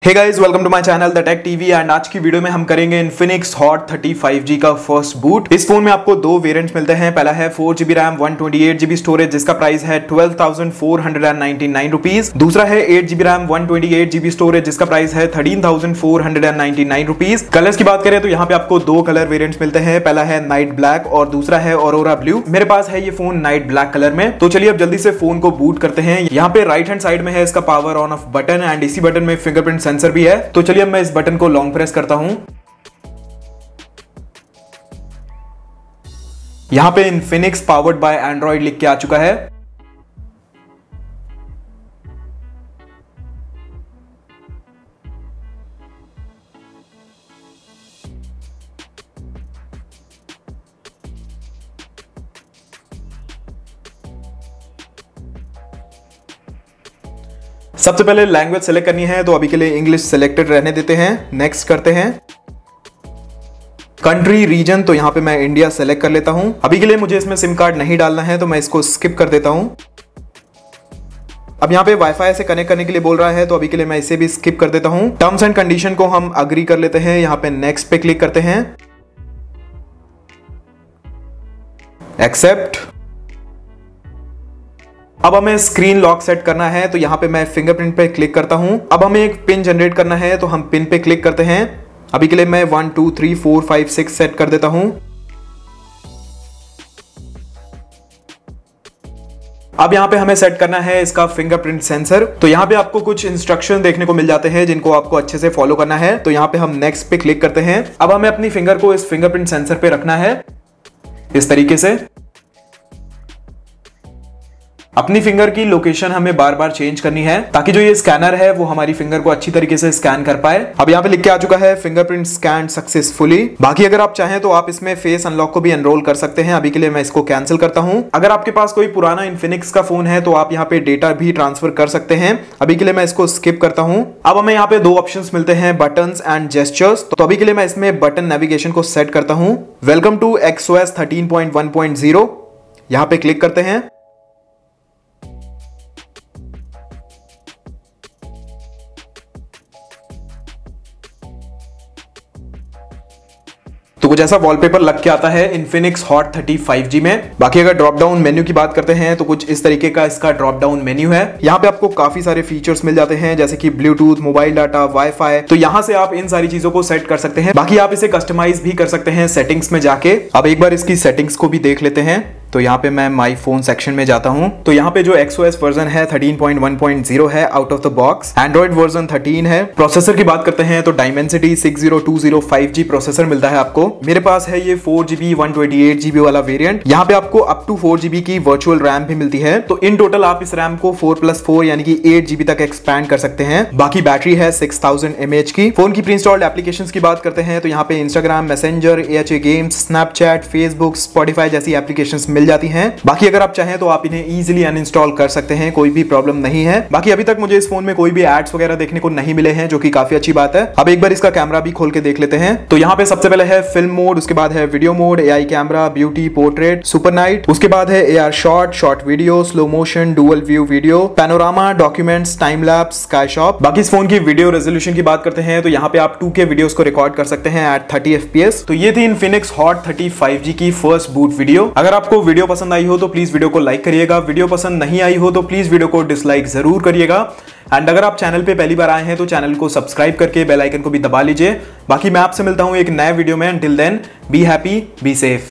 Hey guys, welcome to my channel the tech TV. And आज की video में हम करेंगे इन्फिनिक्स हॉट 30 5G का फर्स्ट बूट। इस फोन में आपको दो वेरिएंट्स मिलते हैं। पहला है 4GB रैम 128GB स्टोरेज जिसका प्राइस है 12,499 रुपीज। दूसरा है 8GB रैम 128GB स्टोरेज जिसका प्राइस है 13,499 रुपीज। कलर्स की बात करें तो यहाँ पे आपको दो कलर वेरिएंट्स मिलते हैं। पहला है नाइट ब्लैक और दूसरा है ऑरोरा ब्लू। मेरे पास है ये फोन नाइट ब्लैक कलर में। तो चलिए अब जल्दी से फोन को बूट करते हैं। यहाँ पे राइट हैंड साइड में है इसका power on off button and इसी बटन में फिंगरप्रिंट सेंसर भी है। तो चलिए मैं इस बटन को लॉन्ग प्रेस करता हूं। यहां पे इन्फिनिक्स पावर्ड बाय एंड्रॉइड लिख के आ चुका है। सबसे पहले लैंग्वेज सेलेक्ट करनी है, तो अभी के लिए इंग्लिश सेलेक्टेड रहने देते हैं। नेक्स्ट करते हैं। कंट्री रीजन, तो यहां पे मैं इंडिया सेलेक्ट कर लेता हूं। अभी के लिए मुझे इसमें सिम कार्ड नहीं डालना है तो मैं इसको स्किप कर देता हूं। अब यहाँ पे वाईफाई से कनेक्ट करने के लिए बोल रहा है तो अभी के लिए मैं इसे भी स्किप कर देता हूं। टर्म्स एंड कंडीशन को हम अग्री कर लेते हैं। यहाँ पे नेक्स्ट पे क्लिक करते हैं। एक्सेप्ट। अब हमें स्क्रीन लॉक सेट करना है तो यहाँ पे मैं फिंगरप्रिंट पे क्लिक करता हूं। अब हमें एक पिन जनरेट करना है तो हम पिन पे क्लिक करते हैं। अभी के लिए मैं 1 2 3 4 5 6 सेट कर देता हूं। अब यहाँ पे हमें सेट करना है इसका फिंगरप्रिंट सेंसर। तो यहाँ पे आपको कुछ इंस्ट्रक्शन देखने को मिल जाते हैं जिनको आपको अच्छे से फॉलो करना है। तो यहाँ पे हम नेक्स्ट पे क्लिक करते हैं। अब हमें अपनी फिंगर को इस फिंगरप्रिंट सेंसर पे रखना है इस तरीके से। अपनी फिंगर की लोकेशन हमें बार बार चेंज करनी है ताकि जो ये स्कैनर है वो हमारी फिंगर को अच्छी तरीके से स्कैन कर पाए। अब यहाँ पे लिख के आ चुका है फिंगरप्रिंट स्कैन सक्सेसफुली। बाकी अगर आप चाहें तो आप इसमें फेस अनलॉक को भी एनरोल कर सकते हैं। अभी के लिए मैं इसको कैंसिल करता हूं। अगर आपके पास कोई पुराना इन्फिनिक्स का फोन है तो आप यहाँ पे डेटा भी ट्रांसफर कर सकते हैं। अभी के लिए मैं इसको स्किप करता हूं। अब हमें यहाँ पे दो ऑप्शंस मिलते हैं, बटन्स एंड जेस्चर्स। तो अभी के लिए मैं इसमें बटन नेविगेशन को सेट करता हूं। वेलकम टू XOS 13.1.0 यहाँ पे क्लिक करते हैं। तो कुछ ऐसा वॉलपेपर लग के आता है इन्फिनिक्स हॉट 30 5G में। बाकी अगर ड्रॉप डाउन मेन्यू की बात करते हैं तो कुछ इस तरीके का इसका ड्रॉप डाउन मेन्यू है। यहाँ पे आपको काफी सारे फीचर्स मिल जाते हैं जैसे कि ब्लूटूथ, मोबाइल डाटा, वाईफाई। तो यहाँ से आप इन सारी चीजों को सेट कर सकते हैं। बाकी आप इसे कस्टमाइज भी कर सकते हैं सेटिंग्स में जाके। अब एक बार इसकी सेटिंग्स को भी देख लेते हैं। तो यहाँ पे मैं माई फोन सेक्शन में जाता हूँ। तो यहाँ पे जो XOS वर्जन है 13.1.0 है out of the box. Android version 13 है। प्रोसेसर की बात करते हैं तो डायमेंसिटी 6020 5G प्रोसेसर मिलता है आपको। मेरे पास है ये 4GB 128GB वाला वेरिएंट। यहाँ पे आपको अप टू 4GB की वर्चुअल रैम भी मिलती है। तो इन टोटल आप इस रैम को 4+4 यानी कि 8GB तक एक्सपैंड कर सकते हैं। बाकी बैटरी है 6000 mAh की। फोन की प्री इंस्टॉल्ड एप्लीकेशंस की बात करते हैं तो यहाँ पे Instagram, messenger, AHA games, Snapchat, Facebook, Spotify जैसी एप्लीकेशंस मिल जाती हैं। बाकी अगर आप चाहें तो आप इन्हें इजीली अनइंस्टॉल कर सकते हैं, कोई भी प्रॉब्लम नहीं है। बाकी अभी तक मुझे इस फोन में कोई भी एड्स वगैरह देखने को नहीं मिले हैं जो कि काफी अच्छी बात है। अब एक बार इसका कैमरा भी खोल के देख लेते हैं। तो यहाँ पे सबसे पहले है फिल्म मोड, उसके बाद है video mode, AI camera, beauty, portrait, super night, उसके बाद है AR shot, short video, slow motion, dual view video, panorama, documents, time lapse, sky shop. बाकी इस फोन की वीडियो रेजोल्यूशन की बात करते हैं तो यहाँ पे आप 2K वीडियोस को रिकॉर्ड कर सकते हैं एट 30 FPS। तो ये थी इन्फिनिक्स हॉट 30 5G की फर्स्ट बूट वीडियो। अगर आपको वीडियो पसंद आई हो तो प्लीज वीडियो को लाइक करिएगा। वीडियो पसंद नहीं आई हो तो प्लीज वीडियो को डिसलाइक जरूर करिएगा। एंड अगर आप चैनल पे पहली बार आए हैं तो चैनल को सब्सक्राइब करके बेल आइकन को भी दबा लीजिए। बाकी मैं आपसे मिलता हूं एक नए वीडियो में। Until then be happy, be safe.